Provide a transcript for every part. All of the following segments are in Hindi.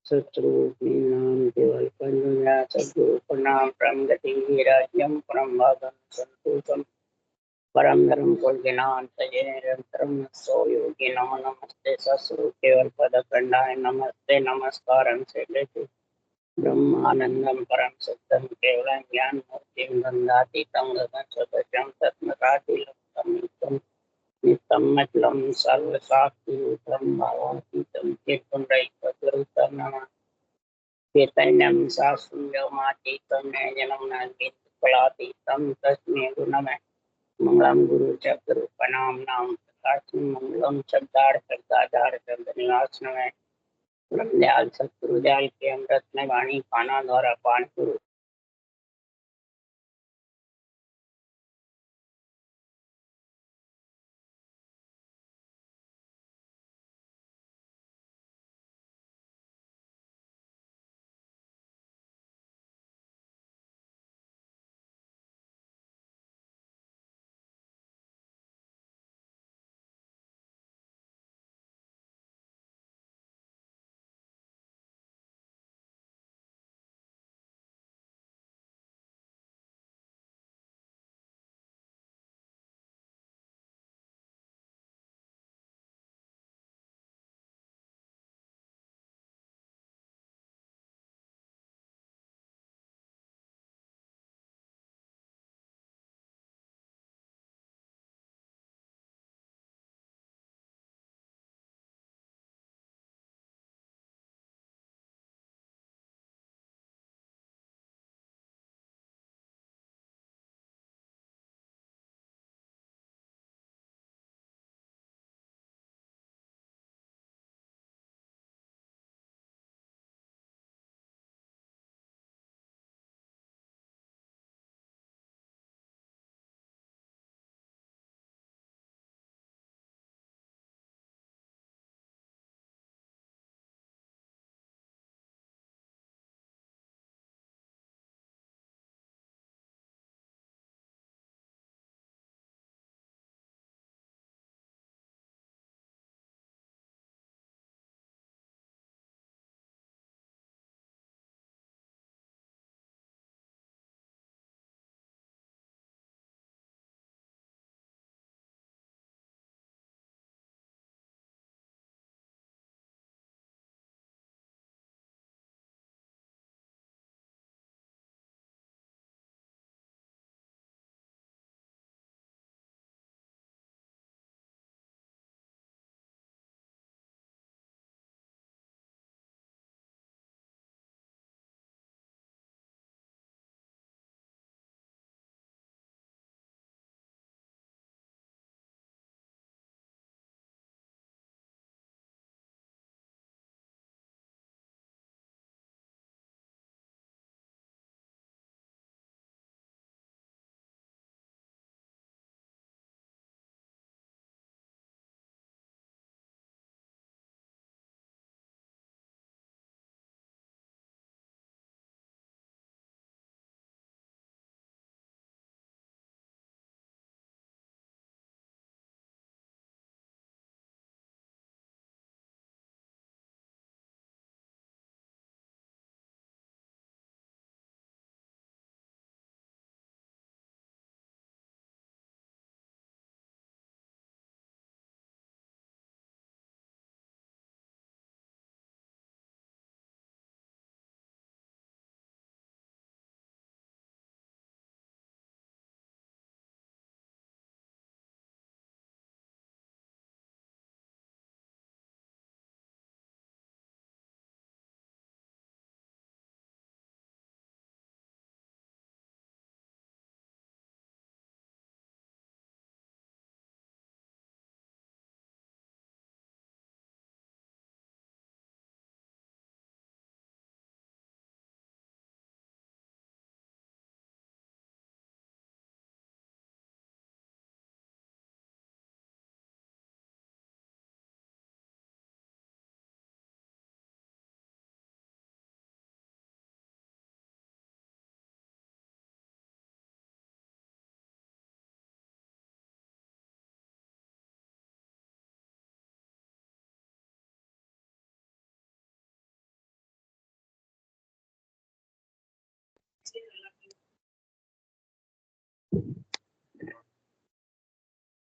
शत्रुघ्नां केवल पंजा सद्गुरु प्रणाम परम गति राज्यम परम भागम संतोषम परम धर्म कुल ज्ञान तजे निरंतरम सो योगी नमस्ते ससुर केवल पद खंडाय नमस्ते नमस्कारं से ब्रह्मानंदं परम सत्यं केवलं ज्ञान मूर्तिं गंधातीतं गगन सदृशं तत्मतातिलक्ष्यं नित्यं मचलं सर्वसाक्षिभूतं भावातीतं चित्पुण्डरीकं नमः चैतन्यं शास्त्रं नयनं नागेन्द्रकलातीतं तस्मै गुणमे मंगलम गुरु चक्र प्रणाम नाम प्रकाश मंगलम शब्दार्थ निवास में दयाल सतगुरु दयाल के अमृत में वाणी पाना द्वारा पान गुरु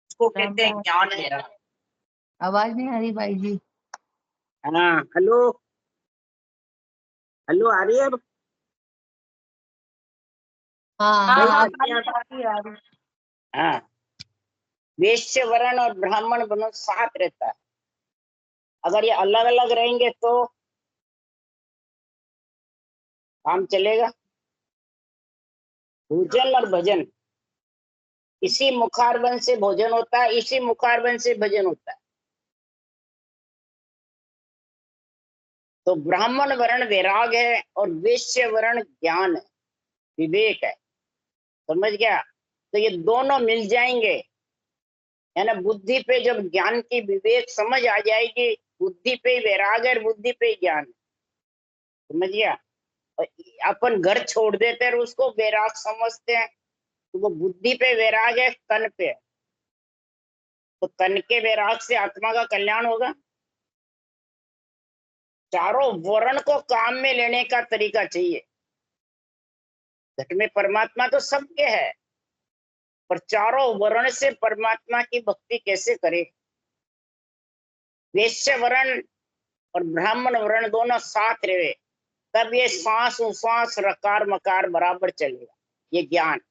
इसको कहते हैं ज्ञान वैराग्य। आवाज नहीं आ रही भाई जी। हाँ, हेलो हेलो, आ रही है अब? हाँ हाँ, वैश्य वर्ण और ब्राह्मण वर्ण साथ रहता है। अगर ये अलग अलग रहेंगे तो काम चलेगा। भोजन और भजन, इसी मुखारबंद से भोजन होता है, इसी मुखारबंद से भजन होता है। तो ब्राह्मण वर्ण वैराग है और वैश्य वर्ण ज्ञान है, विवेक है। समझ गया? तो ये दोनों मिल जाएंगे, है ना। बुद्धि पे जब ज्ञान की विवेक समझ आ जाएगी, बुद्धि पे वैराग है, बुद्धि पे ज्ञान है। समझ गया? और अपन घर छोड़ देते हैं और उसको वैराग समझते हैं, तो वो बुद्धि पे वैराग है, तन पे है। तो तन के वैराग से आत्मा का कल्याण होगा। चारों वर्ण को काम में लेने का तरीका चाहिए। घट में परमात्मा तो सबके है, पर चारों वर्ण से परमात्मा की भक्ति कैसे करे। वैश्य वर्ण और ब्राह्मण वर्ण दोनों साथ रहे, तब ये सांस उश्वास रकार मकार बराबर चलेगा। ये ज्ञान,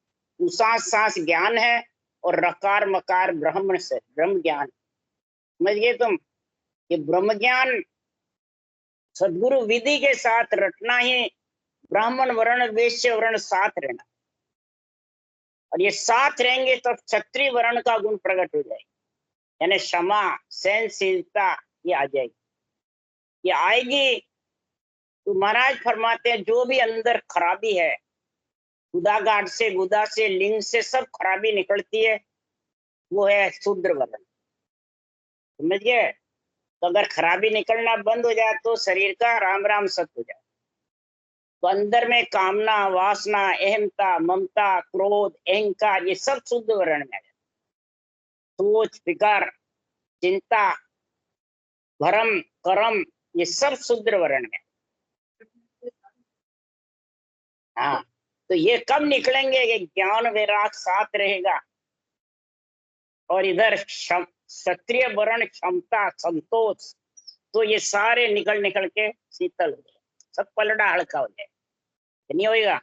उश्वास सांस ज्ञान है और रकार मकार ब्रह्म से ब्रह्म ज्ञान। समझ गए तुम? ये ब्रह्म ज्ञान सदगुरु विधि के साथ रटना ही, ब्राह्मण वर्ण वैश्य वर्ण साथ रहना। और ये साथ रहेंगे तो क्षत्रिय वर्ण का गुण प्रकट हो जाएगा, यानी क्षमा सहनशीलता ये आ जाएगी। ये आएगी तो महाराज फरमाते हैं जो भी अंदर खराबी है, गुदागाट से गुदा से लिंग से सब खराबी निकलती है, वो है शूद्र वर्ण। समझ गए? तो अगर खराबी निकलना बंद हो जाए तो शरीर का राम राम सत हो जाए। तो अंदर में कामना वासना अहमता ममता क्रोध अहंकार ये सब शुद्ध वर्ण में आ जाए। सोच फिकर चिंता भरम कर्म ये सब शुद्ध वर्ण में। हाँ, तो ये कब निकलेंगे? ये ज्ञान वैराग साथ रहेगा और इधर क्षत्रिय वर्ण क्षमता संतोष, तो ये सारे निकल निकल के शीतल हो जाए, सब पलड़ा हल्का हो जाए। नहीं होगा?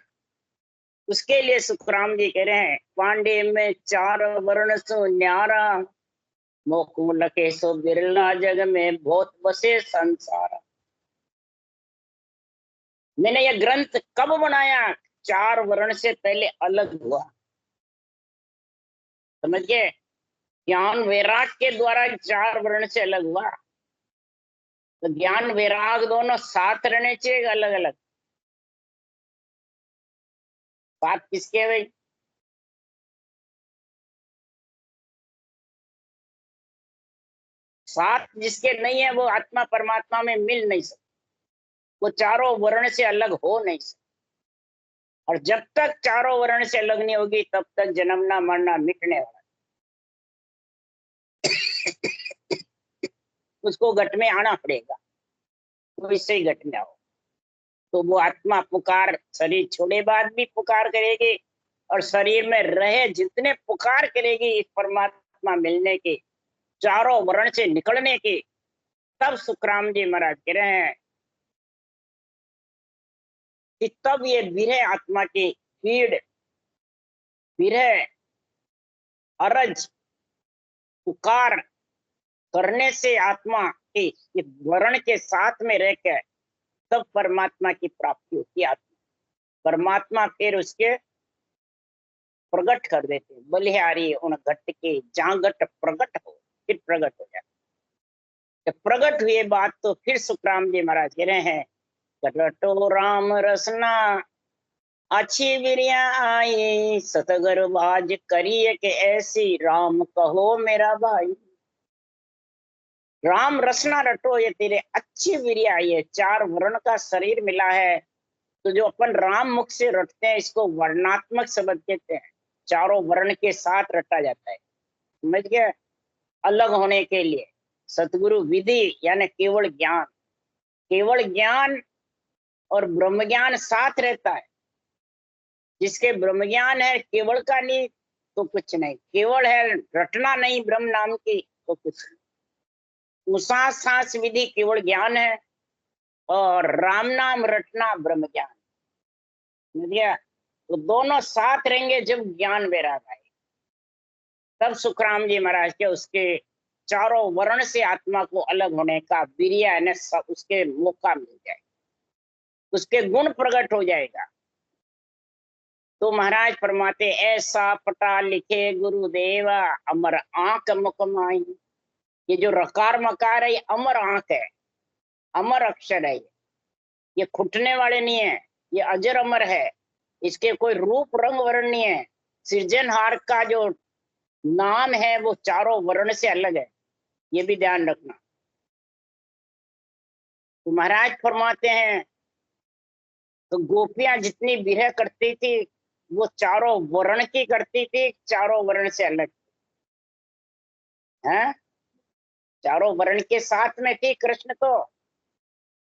उसके लिए सुखराम जी कह रहे हैं, पांडे में चार वर्ण सो न्यारा, मोकुल के सो बिरला जग में बहुत बसे संसार। मैंने यह ग्रंथ कब बनाया? चार वर्ण से पहले अलग हुआ। समझ गए? ज्ञान वैराग के द्वारा चार वर्ण से अलग हुआ। तो ज्ञान वैराग दोनों साथ रहने चाहिए, अलग अलग। बात किसके है भाई? साथ जिसके नहीं है वो आत्मा परमात्मा में मिल नहीं सकता, वो चारों वर्ण से अलग हो नहीं सकता। और जब तक चारों वर्ण से अलग नहीं होगी तब तक जन्मना मरना मिटने वाला। उसको घट में आना पड़ेगा, तो इससे ही घट में आओ। तो वो आत्मा पुकार शरीर छोड़े बाद भी पुकार करेगी, और शरीर में रहे जितने पुकार करेगी इस परमात्मा मिलने की, चारों वर्ण से निकलने की। तब सुखराम जी महाराज कह रहे हैं कि तब ये विरह आत्मा की पीड़, विरह अरज पुकार करने से आत्मा की ये वर्ण के साथ में रहकर तब परमात्मा की प्राप्ति होती है। आत्मा परमात्मा फिर उसके प्रकट कर देते, बलिहारी उन घट के जहां घट प्रकट हो फिर प्रकट हो जाए। जब प्रकट हुए बात तो फिर सुखराम जी महाराज कह रहे हैं, घटो राम रसना अच्छी बिरिया आई, सतगर बाज करिए के ऐसी राम कहो मेरा भाई। राम रसना रटो, ये तेरे अच्छी वीरिया आई है। चार वर्ण का शरीर मिला है, तो जो अपन राम मुख से रटते हैं इसको वर्णात्मक शब्द कहते हैं। चारों वर्ण के साथ रटा जाता है। समझ गए? अलग होने के लिए सतगुरु विधि यानी केवल ज्ञान, केवल ज्ञान और ब्रह्म ज्ञान साथ रहता है। जिसके ब्रह्म ज्ञान है केवल का नहीं, तो कुछ नहीं, केवल है रटना नहीं ब्रह्म नाम की तो कुछ नहीं। सांस सांस विधि केवल ज्ञान है और राम नाम रटना ब्रह्म ज्ञान। समझिए, तो दोनों साथ रहेंगे जब ज्ञान वैराग आए, तब सुखराम जी महाराज के उसके चारों वर्ण से आत्मा को अलग होने का वीर्य ने सब उसके मौका मिल जाए, उसके गुण प्रकट हो जाएगा। तो महाराज फरमाते ऐसा पटा लिखे गुरुदेवा अमर आंख मुकमाई। ये जो रकार मकार है ये अमर आंख है, अमर अक्षर है, ये खुटने वाले नहीं है, ये अजर अमर है, इसके कोई रूप रंग वर्ण नहीं है। सृजनहार का जो नाम है वो चारों वर्ण से अलग है, ये भी ध्यान रखना। तो महाराज फरमाते हैं तो गोपियां जितनी विरह करती थी वो चारों वर्ण की करती थी, चारों वर्ण से अलग है। चारों वर्ण के साथ में थी कृष्ण, तो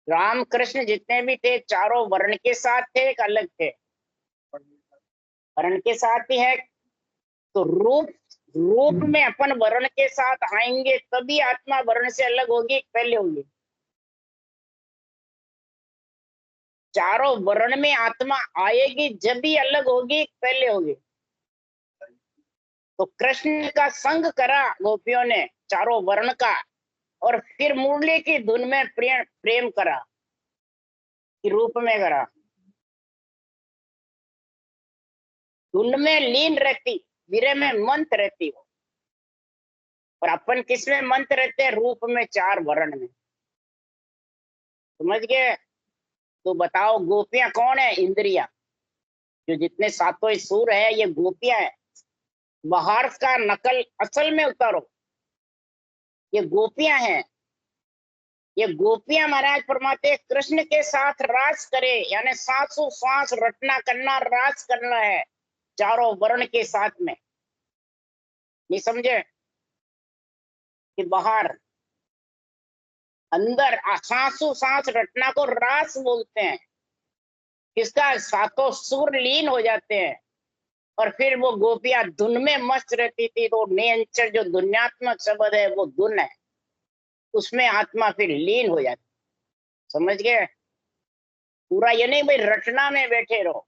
राम कृष्ण जितने भी थे चारों वर्ण के साथ थे, एक अलग थे, वर्ण के साथ ही है। तो रूप रूप में अपन वर्ण के साथ आएंगे तभी आत्मा वर्ण से अलग होगी, पहले होगी। चारों वर्ण में आत्मा आएगी जब भी अलग होगी, पहले होगी। तो कृष्ण का संग करा गोपियों ने चारों वर्ण का, और फिर मुरली की धुन में प्रेम करा, कि रूप में करा, धुन में लीन रहती, विरह में मंत रहती हो। और अपन किस में मंत रहते हैं? रूप में, चार वर्ण में। समझ गए? तो बताओ गोपियां कौन है? इंद्रिया, जो जितने सातों सुर है ये गोपियां है। बाहर का नकल असल में उतारो, ये गोपियां हैं। ये गोपियां महाराज फरमाते हैं, कृष्ण के साथ रास करे, यानी सांसों सांस रटना करना, रास करना है चारों वर्ण के साथ में। नहीं समझे? कि बाहर अंदर सांसों सांस रटना को रास बोलते हैं। किसका? सातों सुर लीन हो जाते हैं। और फिर वो गोपियां धुन में मस्त रहती थी। तो नियंचर जो दुन्यात्मक शब्द है वो धुन है, उसमें आत्मा फिर लीन हो जाती। समझ गए? पूरा ये नहीं भाई रटना में बैठे रहो,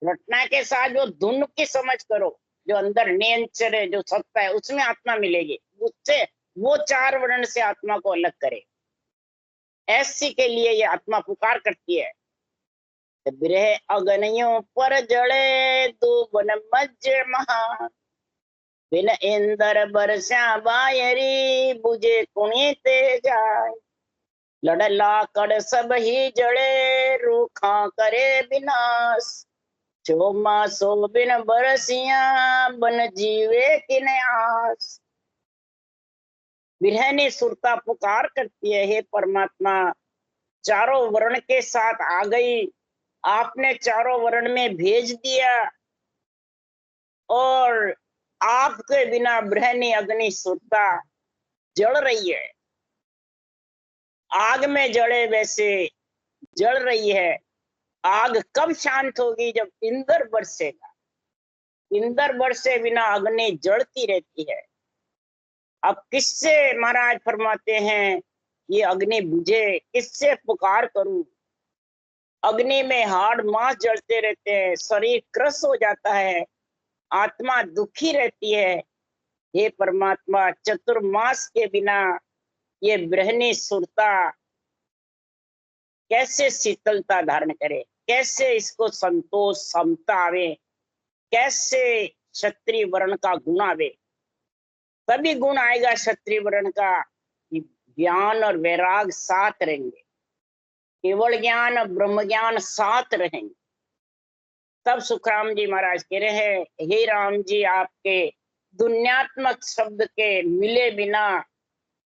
रटना के साथ जो धुन की समझ करो, जो अंदर नियंचर है, जो सत्ता है, उसमें आत्मा मिलेगी। उससे वो चार वर्ण से आत्मा को अलग करे, ऐसी के लिए ये आत्मा पुकार करती है। विरह अगनियों पर जड़े दो वन मध्य महा, बिन इंदर बरसा बायरी बुझे कुणीते जाय। लड़ला कड़ सब ही जड़े रूखा करे विनाश, चोमा सो बिन बरसिया बन जीवे किन आस। विरहनी सुरता पुकार करती है, हे परमात्मा चारों वर्ण के साथ आ गई, आपने चारों वर्ण में भेज दिया, और आपके बिना बृहनी अग्नि सुरता जल रही है, आग में जड़े वैसे जल रही है। आग कब शांत होगी? जब इंद्र बरसेगा। इंद्र बरसे बिना अग्नि जलती रहती है। अब किससे महाराज फरमाते हैं ये अग्नि बुझे, किससे पुकार करूं? अग्नि में हाड़ मांस जलते रहते हैं, शरीर क्रस हो जाता है, आत्मा दुखी रहती है। हे परमात्मा चतुर्मास के बिना ये बृहनी सुरता कैसे शीतलता धारण करे, कैसे इसको संतोष समता आवे, कैसे क्षत्रिय वर्ण का गुण आवे? तभी गुण आएगा क्षत्रिय वर्ण का, ज्ञान और वैराग साथ रहेंगे, केवल ज्ञान और ब्रह्म ज्ञान साथ रहेंगे। तब सुखराम जी महाराज कह रहे हैं, हे राम जी आपके दुन्यात्मक शब्द के मिले बिना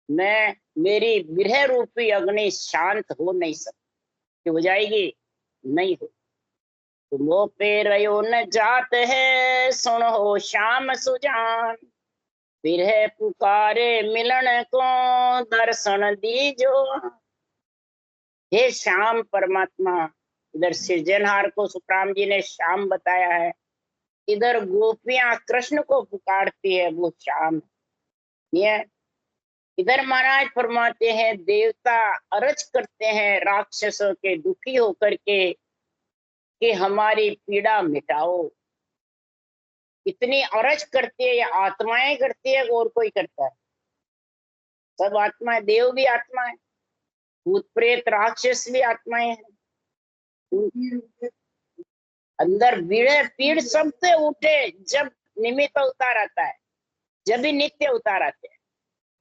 मैं, मेरी विरह रूपी अग्नि शांत हो नहीं सकती। हो जाएगी? नहीं हो। तुमो पे रयो न जात है, सुन हो श्याम सुजान, विरह पुकारे मिलन को दर्शन दीजो। हे श्याम परमात्मा, इधर सृजनहार को सुखराम जी ने श्याम बताया है, इधर गोपियां कृष्ण को पुकारती है, वो शाम ये। इधर महाराज फरमाते हैं देवता अर्ज करते हैं राक्षसों के दुखी होकर के कि हमारी पीड़ा मिटाओ। इतनी अर्ज करती है, ये आत्माएं करती है और कोई करता है? सब आत्माएं, देव भी आत्मा है, भूत प्रेत राक्षस भी आत्माएं हैं। अंदर पीड़ पीड़ सबसे उठे जब निमित्त उतार आता है, जब भी नित्य उतार आते हैं।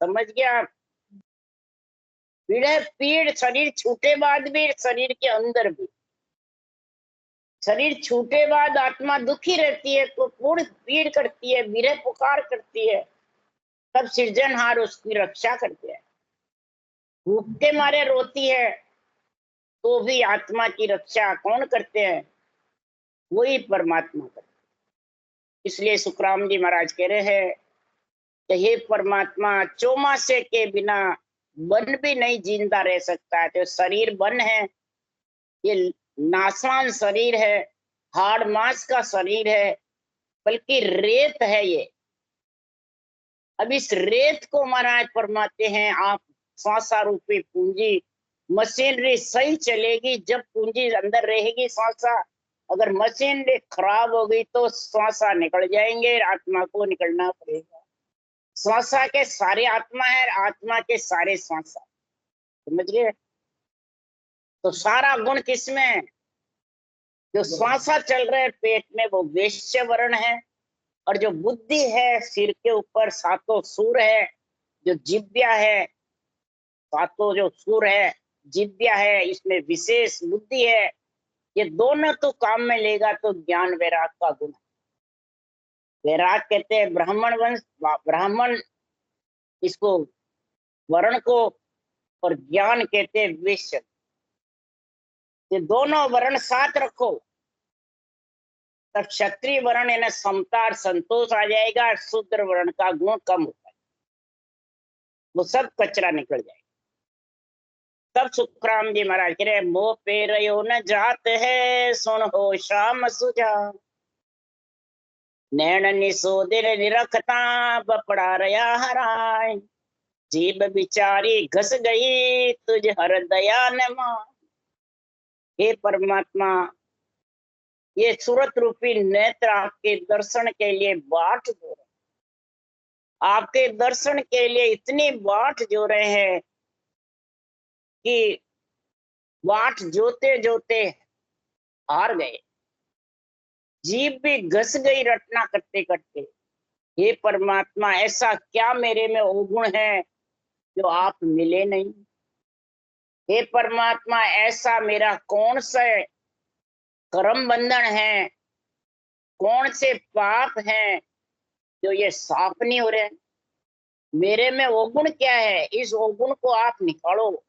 समझ गया आप? पीड़ शरीर छूटे बाद भी, शरीर के अंदर भी। शरीर छूटे बाद आत्मा दुखी रहती है तो पूर्ण पीड़ करती है, विरह पुकार करती है, तब सृजनहार उसकी रक्षा करते हैं। भूख के मारे रोती है तो भी आत्मा की रक्षा कौन करते हैं? वही परमात्मा करते हैं। इसलिए सुखराम जी महाराज कह रहे हैं कि हे परमात्मा, चौमासे के बिना वन भी नहीं जिंदा रह सकता है। तो शरीर वन है, ये नाशवान शरीर है, हाड़ मांस का शरीर है, बल्कि रेत है ये। अब इस रेत को महाराज फरमाते हैं आप सांसा रूपी पूंजी, मशीनरी सही चलेगी जब पूंजी अंदर रहेगी सांसा। अगर मशीनरी खराब हो गई तो सांसा निकल जाएंगे, आत्मा को निकलना पड़ेगा। सांसा के सारे आत्मा है, आत्मा के सारे सांसा। समझ गए? तो सारा गुण किसमें है? जो सांसा चल रहे पेट में वो वैश्य वर्ण है, और जो बुद्धि है सिर के ऊपर सातों सूर है, जो जिव्या है, सातों जो सूर है जिव्या है, इसमें विशेष बुद्धि है। ये दोनों तो काम में लेगा तो ज्ञान वैराग का गुण है। वैराग कहते हैं ब्राह्मण वंश, ब्राह्मण इसको वर्ण को, और ज्ञान कहते हैं वैश्य। ये दोनों वर्ण साथ रखो तब क्षत्रिय वर्ण यानी समता और संतोष आ जाएगा, शूद्र वर्ण का गुण कम होता है, वो सब कचरा निकल जाएगा। तब सुखराम जी महाराज कह रहे मोह पेरयो न जात है, सुन हो श्याम सुजा, नैन निशोदिर निरखता, बपड़ा रया हराय, जीव बिचारी घस गई तुझ हर दया न मान। हे परमात्मा, ये सूरत रूपी नेत्र आपके दर्शन के लिए बाट जो रहे, आपके दर्शन के लिए इतनी बाट जो रहे हैं कि बाट जोते जोते हार गए, जीभ भी घस गई रटना करते करते। हे परमात्मा, ऐसा क्या मेरे में अवगुण है जो आप मिले नहीं? हे परमात्मा, ऐसा मेरा कौन सा कर्म बंधन है, कौन से पाप हैं जो ये साफ नहीं हो रहे? मेरे में अवगुण क्या है? इस अवगुण को आप निकालो।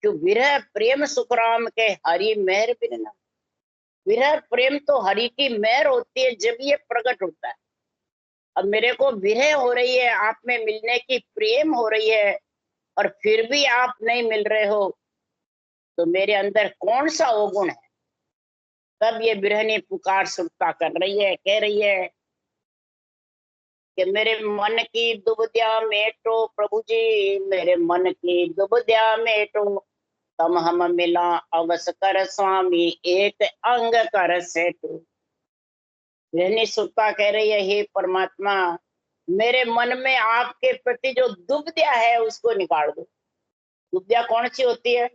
जो विरह प्रेम सुखराम के हरि मेहर बिना, विरह प्रेम तो हरि की मेहर होती है जब ये प्रकट होता है। अब मेरे को विरह हो रही है, आप में मिलने की प्रेम हो रही है, और फिर भी आप नहीं मिल रहे हो, तो मेरे अंदर कौन सा अवगुण है? तब ये बिरहनी पुकार सुनता कर रही है, कह रही है कि मेरे मन की दुबद्या मेटो प्रभु जी, मेरे मन की दुबद्या मेटो, तम हम मिला अवस कर स्वामी, एक अंग कर सेटो। बिरहनी सुनता कह रही है हे परमात्मा, मेरे मन में आपके प्रति जो दुबद्या है उसको निकाल दो। दुबद्या कौन सी होती है?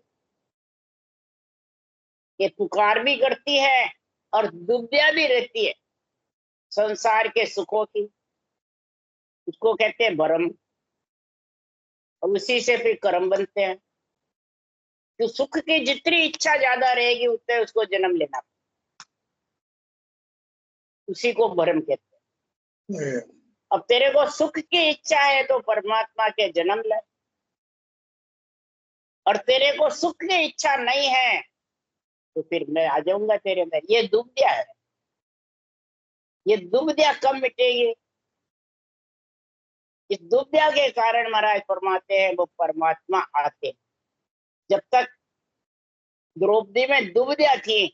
ये पुकार भी करती है और दुबद्या भी रहती है संसार के सुखों की, उसको कहते हैं भरम, और उसी से फिर कर्म बनते हैं। तो सुख की जितनी इच्छा ज्यादा रहेगी उतने उसको जन्म लेना, उसी को भरम कहते हैं। अब तेरे को सुख की इच्छा है तो परमात्मा के जन्म ले, और तेरे को सुख की इच्छा नहीं है तो फिर मैं आ जाऊंगा तेरे में। ये दुबद्या है, ये दुबद्या कब मिटेगी? इस दुबद्या के कारण महाराज फरमाते हैं वो परमात्मा आते हैं। जब तक द्रौपदी में दुबद्या थी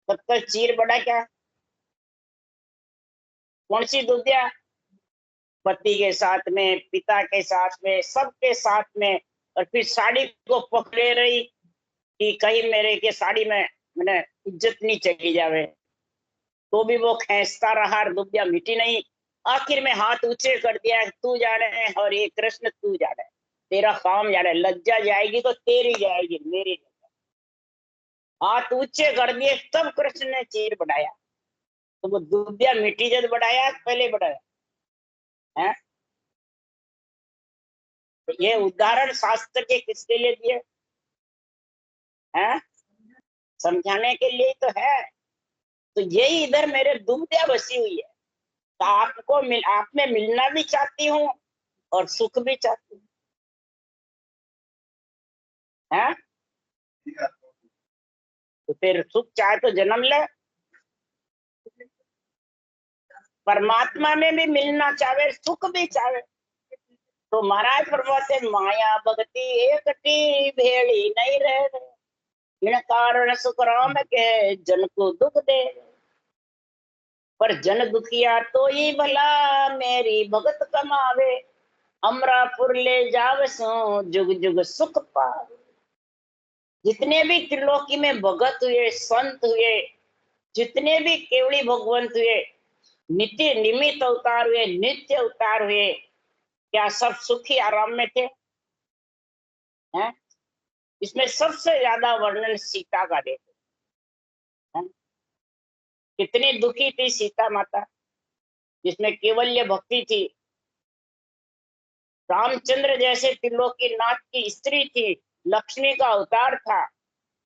तब तक चीर बड़ा क्या? कौन सी दुविधा? पति के साथ में, पिता के साथ में, सबके साथ में। और फिर साड़ी को पकड़े रही कि कहीं मेरे के साड़ी में मैंने इज्जत नहीं चली जावे, तो भी वो खींचता रहा, दुविधा मिटी नहीं। आखिर में हाथ ऊंचे कर दिया, तू जाने और ये कृष्ण तू जाने, तेरा काम जाने, लज्जा जाएगी तो तेरी जाएगी, मेरी नहीं। हाथ ऊंचे कर दिए, तब कृष्ण ने चीर बढ़ाया। तो वो दुविधा मिट्टी जब बढ़ाया, पहले बढ़ाया है। तो ये उदाहरण शास्त्र के किसके लिए दिए हैं? समझाने के लिए तो है। तो यही इधर मेरे दुविधा बसी हुई है। तो आप में मिलना भी चाहती हूँ और सुख भी चाहती हूँ, है? तो फिर सुख चाहे तो जन्म ले, परमात्मा में भी मिलना चाहे, सुख भी चाहे। तो महाराज फरमाते, माया भक्ति एकटी भेड़ी नहीं रह, इन कारण सुख राम के जन को दुख दे। पर जन दुखिया तो ही भला, मेरी भगत कमावे, अमरापुर ले जावे सो जुग जुग सुख पावे। जितने भी त्रिलोकी में भगत हुए, संत हुए, जितने भी केवड़ी भगवंत हुए, नित्य निमित्त अवतार हुए, नित्य अवतार हुए, क्या सब सुखी आराम में थे? हैं? इसमें सबसे ज्यादा वर्णन सीता का देते हैं। कितनी दुखी थी सीता माता, जिसमें केवल्य भक्ति थी। रामचंद्र जैसे त्रिलोकी नाथ की स्त्री थी, लक्ष्मी का अवतार था,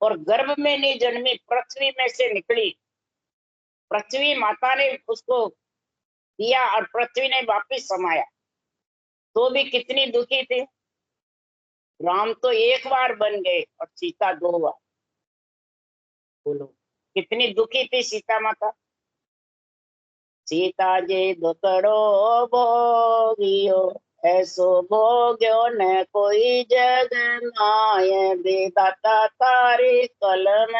और गर्भ में नहीं जन्मी, पृथ्वी में से निकली। पृथ्वी माता ने उसको दिया और पृथ्वी ने वापिस समाया, तो भी कितनी दुखी थी। राम तो एक बार बन गए और सीता 2 बार। बोलो कितनी दुखी थी सीता माता। सीता जी दुकड़ो भोगियो, ऐसो भोग्यो न कोई जग माय, बेदाता तारी कलम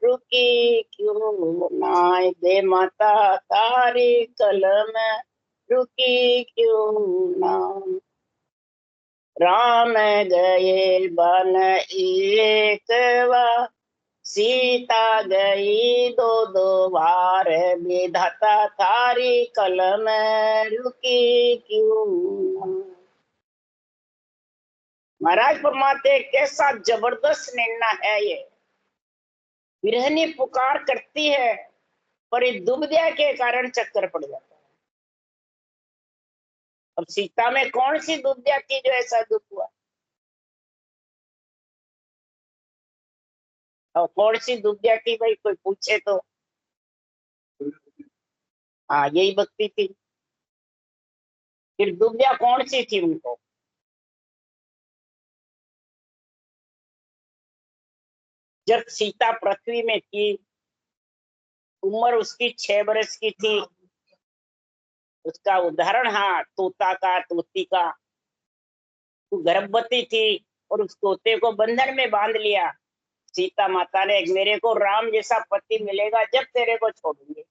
रुकी क्यों नाय, दे माता तारी कलम रुकी क्यों नाय। राम गए बन एक बार, सीता गई 2 बार, विधाता थारी कलम रुकी क्यों। महाराज फरमाते, कैसा जबरदस्त निर्णय है ये। विरहनी पुकार करती है, पर दुविधा के कारण चक्कर पड़ जाता है। अब सीता में कौन सी दुविधा थी जो ऐसा दुख हुआ? और कौन सी दुविधा थी भाई, कोई पूछे तो? हाँ यही भक्ति थी। फिर दुविधा कौन सी थी उनको? जब सीता पृथ्वी में थी, उम्र उसकी 6 बरस की थी। उसका उदाहरण, हाँ, तोता का, तोती का। वो गर्भवती थी और उस तोते को बंधन में बांध लिया। सीता माता ने, मेरे को राम जैसा पति मिलेगा जब तेरे को छोड़ूंगी।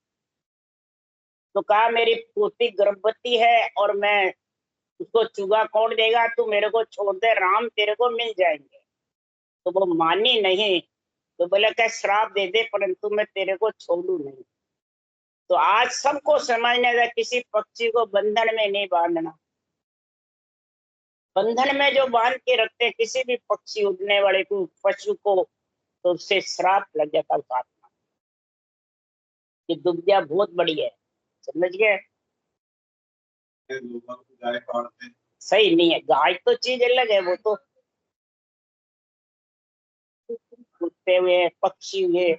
तो कहा मेरी पोती गर्भवती है और मैं उसको चूगा कौन देगा, तू मेरे को छोड़ दे, राम तेरे को मिल जाएंगे। तो वो मानी नहीं। तो बोले क्या श्राप दे दे, परंतु मैं तेरे को छोड़ू नहीं। तो आज सबको समझने का, किसी पक्षी को बंधन में नहीं बांधना। बंधन में जो बांध के रखते किसी भी पक्षी, उड़ने वाले को, पशु को, तो उससे श्राप लग जाता है। आत्मा की दुविधा बहुत बड़ी है, समझ गए? सही नहीं है। गाय तो चीज अलग है, वो तो कुत्ते हुए, पक्षी हुए,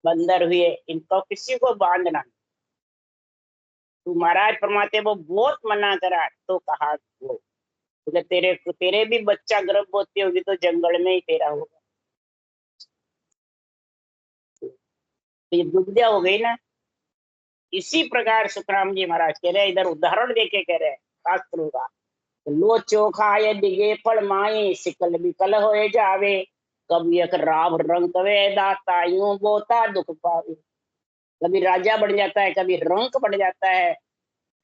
बंदर हुए, इनको किसी को बांधना। तू महाराज फरमाते वो बहुत मना करा, तो कहा वो, तो तेरे भी बच्चा गर्भवती होगी तो जंगल में ही तेरा होगा। तो ये दुविधा हो गई ना। इसी प्रकार सुखराम जी महाराज कह रहे हैं, इधर उदाहरण देके कह रहे हैं शास्त्रों का। लो चोखाए डिगे फल माए, सिकल बिकल होए जावे, कभी एक राव रंग कवे दाता, यूं बोता दुख पावे। कभी राजा बन जाता है, कभी रंक बढ़ जाता है,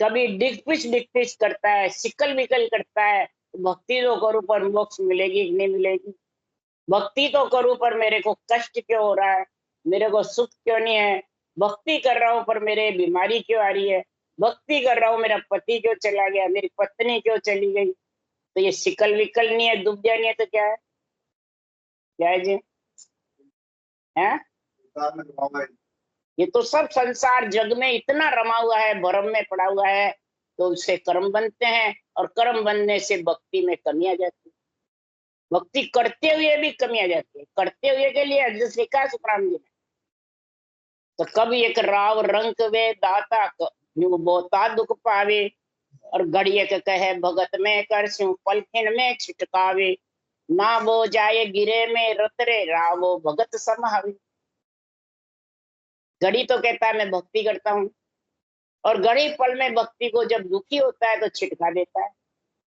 कभी डिग पिच करता है, सिकल विकल करता है। भक्ति तो करूं पर मोक्ष मिलेगी कि नहीं मिलेगी? भक्ति तो करूं पर मेरे को कष्ट क्यों हो रहा है, मेरे को सुख क्यों नहीं है? भक्ति कर रहा हूं पर मेरे बीमारी क्यों आ रही है? भक्ति कर रहा हूं, मेरा पति क्यों चला गया, मेरी पत्नी क्यों चली गई? तो ये सिकल विकल नहीं है, दुबदा नहीं है, तो क्या है? क्या है जी? है ये तो सब संसार जग में इतना रमा हुआ है, भरम में पड़ा हुआ है, तो उससे कर्म बनते हैं, और कर्म बनने से भक्ति में कमी आ जाती है। भक्ति करते हुए भी कमी आ जाती है। करते हुए के लिए एडजस्ट लिखा सुखराम जी ने, तो कभी एक राव रंक वे दाता यूं बोता दुख पावे, और घड़िए के कहे भगत में कर स्यूं पलखिन में छिटकावे, ना वो जाए गिरे में रतरे रावो भगत समावे। घड़ी तो कहता है मैं भक्ति करता हूँ, और घड़ी पल में भक्ति को जब दुखी होता है तो छिटका देता है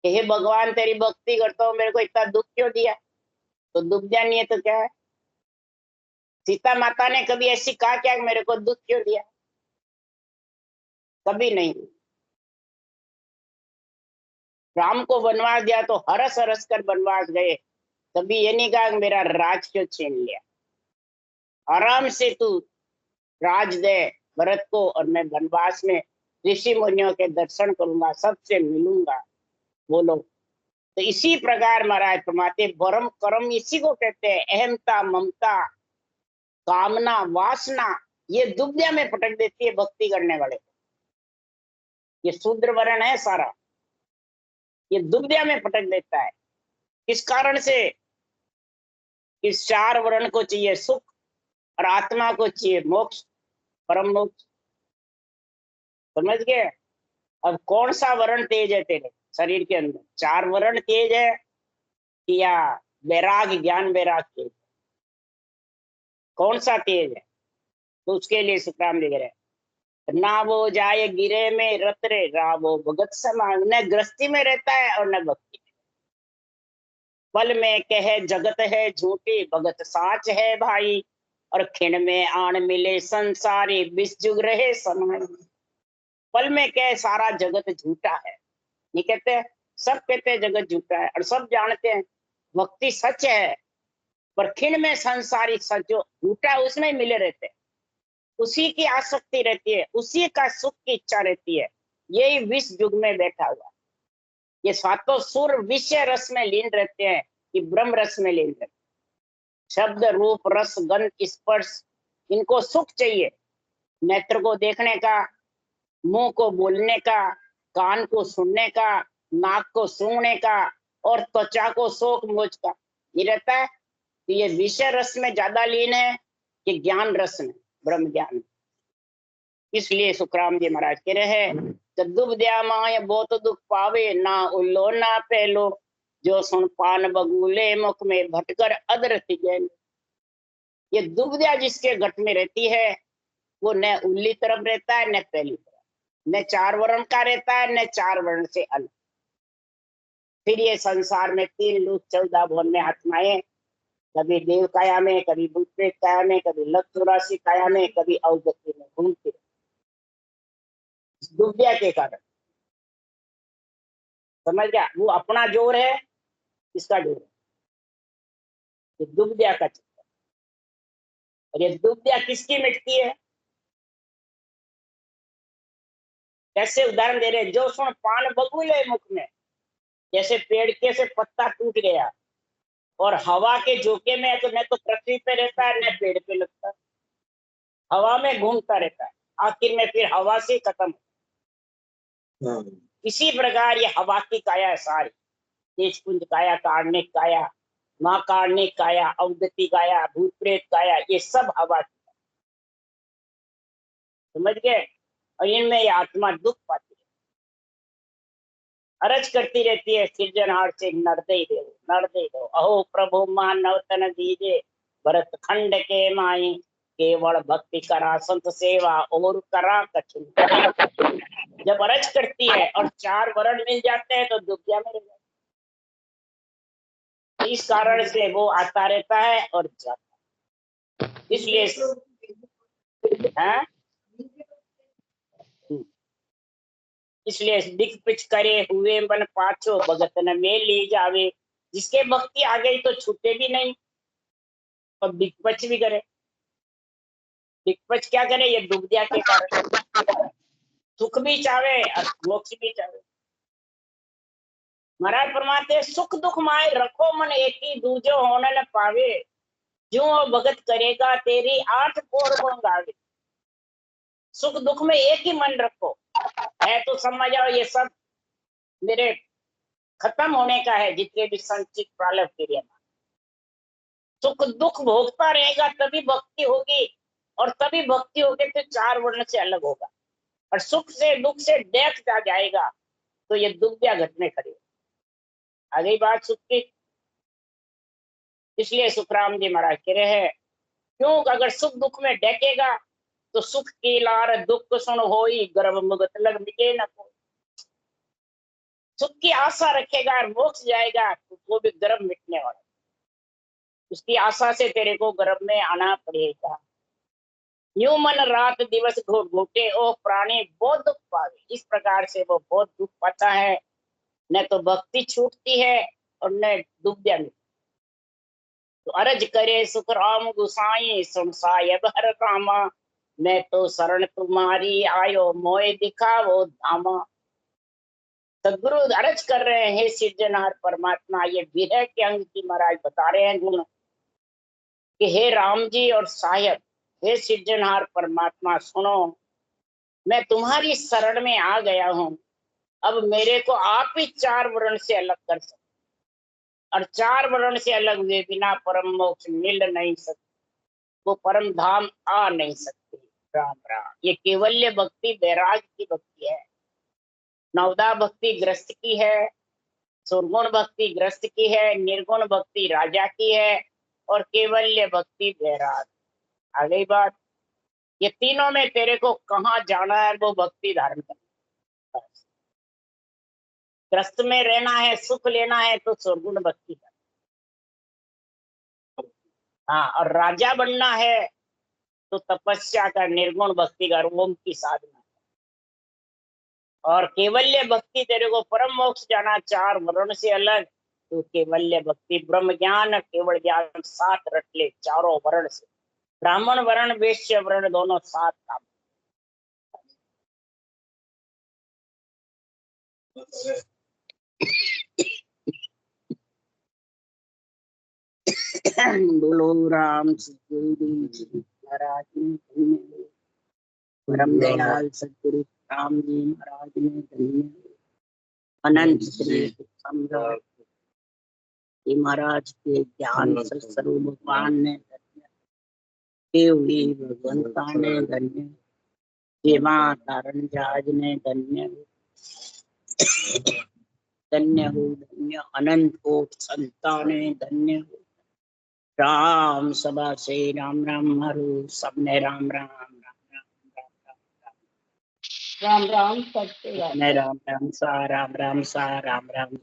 कि हे भगवान तेरी भक्ति करता हूँ, मेरे को इतना दुख क्यों दिया? तो दुख जानिए तो क्या है? सीता माता ने कभी ऐसी कहा क्या कि मेरे को दुख क्यों दिया? कभी नहीं। राम को वनवास दिया तो हरस हरस कर वनवास गए, कभी ये नहीं कहा कि मेरा राज क्यों छीन लिया। आराम से तू राज दे भरत को, और मैं वनवास में ऋषि मुनियों के दर्शन करूंगा, सबसे मिलूंगा। बोलो। तो इसी प्रकार महाराज परमात्मा परम कर्म इसी को कहते हैं। अहमता, ममता, कामना, वासना, ये दुविधा में पटक देती है भक्ति करने वाले को। ये शूद्र वर्ण है सारा, ये दुविधा में पटक देता है। किस कारण से? इस चार वर्ण को चाहिए सुख, और आत्मा को चाहिए मोक्ष, परम मोक्ष। समझ गए? अब कौन सा वर्ण तेज है तेरे शरीर के अंदर? चार वर्ण तेज है या वैराग, ज्ञान वैराग तेज? कौन सा तेज है? तो उसके लिए सुखराम लिख रहे हैं, ना वो जाए गिरे में रतरे रावो भगत समान। न गृहस्थी में रहता है और न भक्ति में। पल में कहे जगत है झूठी भगत साच है भाई, और खिण में आन मिले संसारी विष जुग रहे समान। पल में कहे सारा जगत झूठा है, ये कहते हैं, सब कहते हैं जगत झूठा है, और सब जानते हैं भक्ति सच है, पर खिण में संसारी सच जो झूठा है उसमें मिले रहते हैं। उसी की आसक्ति रहती है, उसी का सुख की इच्छा रहती है। यही विष युग में बैठा हुआ। ये सातों सुर विषय रस में लीन रहते हैं, कि ब्रह्म रस में लीन रहते हैं। शब्द रूप रस गंध स्पर्श, इनको सुख चाहिए। नेत्र को देखने का, मुंह को बोलने का, कान को सुनने का, नाक को सूंघने का, और त्वचा को शोक मोच का, ये रहता है। तो ये विषय रस में ज्यादा लीन है कि ज्ञान रस में, ब्रह्म ज्ञान में। इसलिए सुखराम जी महाराज कह रहे हैं, दुबद्या माय बहुत दुख पावे, ना उल्लो ना पहलो, जो सुन पान बगुले मुख में भटकर अदरथी गैल। ये दुबद्या जिसके घट में रहती है, वो न उल्ली तरफ रहता है न पहली तरफ, न चार वर्ण का रहता है न चार वर्ण से अलग। फिर ये संसार में तीन लोग 14 भुवन में आत्माएं, कभी देव काया में, कभी भूत प्रेत काया में, कभी लक 84 काया में, कभी अवगति में घूमते दुविधा के कारण। समझ गया? वो अपना जोर है, इसका जोर है, ये दुविधा का चक्कर। और ये दुविधा किसकी मिटती है? कैसे उदाहरण दे रहे हैं, जो सुन पान बगुले मुख में, जैसे पेड़ के से पत्ता टूट गया और हवा के झोंके में है, तो न तो पृथ्वी पे रहता है न पेड़ पे लगता है, हवा में घूमता रहता है, आखिर में फिर हवा से खत्म। इसी प्रकार ये हवा की काया है सारी। तेज कुंज काया, कार्णिक काया, माँ कार्णिक काया, अवगति काया, भूत प्रेत काया, ये सब हवा की। समझ गए? और इनमें ये आत्मा दुख पाती है, अरज करती रहती है सृजनहार से, नरदे दो अहो प्रभु मानव तन दीजे, भरत खंड के माई, केवल भक्ति करा संत सेवा और करा कछु। जब अरज करती है और चार वर्ण मिल जाते हैं तो दुखिया में रह जाते हैं। इस कारण से वो आता रहता है और जाता है। इसलिए है? इसलिए दिक्पिच करे हुए मन पाछो भगत न में ले जावे। जिसके भक्ति आ गई तो छूटे भी नहीं और दिक्पच भी करे। दिक्पच क्या करे? ये दुविधा के कारण सुख भी चाहे और मोक्ष भी चाहे। महाराज फरमाते सुख दुख माए रखो मन एक ही दूजो होने न पावे। जो भगत करेगा तेरी 8 पौर गुण गावे। सुख दुख में एक ही मन रखो है तो समझ आओ ये सब मेरे खत्म होने का है, जितने भी संचित प्रालभ क्रिया। सुख दुख भोगता रहेगा तभी भक्ति होगी, और तभी भक्ति होगी तो 4 वर्ण से अलग होगा। और सुख से दुख से डेथ जा जाएगा तो ये दुविधा घटने खड़ी। आ गई बात सुख की। इसलिए सुखराम जी महाराज कह रहे हैं क्यों? अगर सुख दुख में डेकेगा तो सुख की लार दुख सुन होई गर्भ मुगत लग मिटे न कोई। सुख की आशा रखेगा और मोक्ष जाएगा तो वो भी गर्भ मिटने वाला। उसकी आशा से तेरे को गर्भ में आना पड़ेगा। यूं मन रात दिवस घोट घोटे ओ प्राणी बहुत दुख पावे। इस प्रकार से वो बहुत दुख पाता है। न तो भक्ति छूटती है और न दुविधा मिलती। तो अरज करे सुख राम गुसाई सुन सायब हर कामा। मैं तो शरण तुम्हारी आयो मोए दिखावो धामा। सदगुरु अरज कर रहे हैं सिरजनहार परमात्मा। ये विरह के अंग की महाराज बता रहे हैं गुण कि हे राम जी और साहेब, हे सिरजनहार परमात्मा सुनो, मैं तुम्हारी शरण में आ गया हूं। अब मेरे को आप ही 4 वर्ण से अलग कर सकते, और 4 वर्ण से अलग हुए बिना परम मोक्ष मिल नहीं सकते, वो परम धाम आ नहीं सकते। राम राम। ये केवल्य भक्ति वैराग की भक्ति है। नवदा भक्ति ग्रस्त की है, सुरगुण भक्ति ग्रस्त की है, निर्गुण भक्ति राजा की है, और केवल्य भक्ति वैराग। आ गई बात। ये तीनों में तेरे को कहाँ जाना है? वो भक्ति धारण करना। ग्रस्त में रहना है, सुख लेना है तो सुरगुण भक्ति का। हाँ, और राजा बनना है तो तपस्या का, निर्गुण भक्ति का, ओम की साधना। और केवल्य भक्ति तेरे को परम मोक्ष जाना 4 वर्ण से अलग, तो केवल्य भक्ति ब्रह्म ज्ञान केवल ज्ञान 7 रट ले 4 वर्ण से। ब्राह्मण वर्ण वैश्य वर्ण दोनों 7 काम। बोलो राम सतगुरु जी महाराज ने, परम दयाल सतगुरु राम जी महाराज ने धन्य। अनंत श्री सम्राट महाराज के ज्ञान स्वरूप भगवान ने धन्य, भगवंता ने धन्य, देवा तारण जाज ने धन्य, धन्य हो धन्य, अनंत कोट संताने धन्य हो। राम सभा से राम राम मारो सबने राम राम राम राम राम राम राम राम सबसे राम राम सा राम राम सा राम राम।